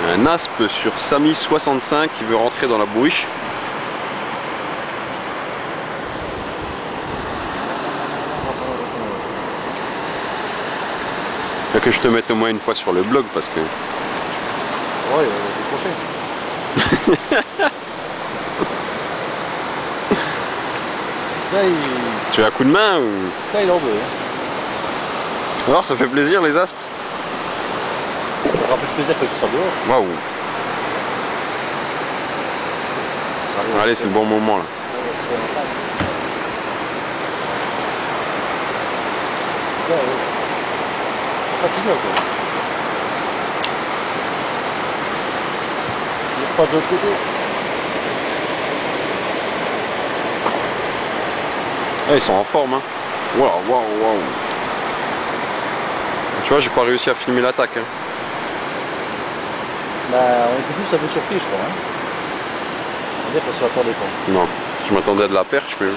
Un aspe sur Samy 65 qui veut rentrer dans la bourriche. Faut que je te mette au moins une fois sur le blog parce que... Ouais, il va décrocher. Là, Tu as un coup de main ou... Là, il en veut. Hein. Alors ça fait plaisir les aspes? Ça fera plus plaisir quand il sera dehors. Waouh. Allez, c'est le bon moment là. Fatigué quoi. Il repasse de l'autre côté. Ah, ils sont en forme hein. Waouh, waouh, waouh. Tu vois, j'ai pas réussi à filmer l'attaque. Hein. Bah, on était plus un peu surpris, je crois. Hein. On va dire qu'on s'y attendait pas. Non, je m'attendais à de la perche mais...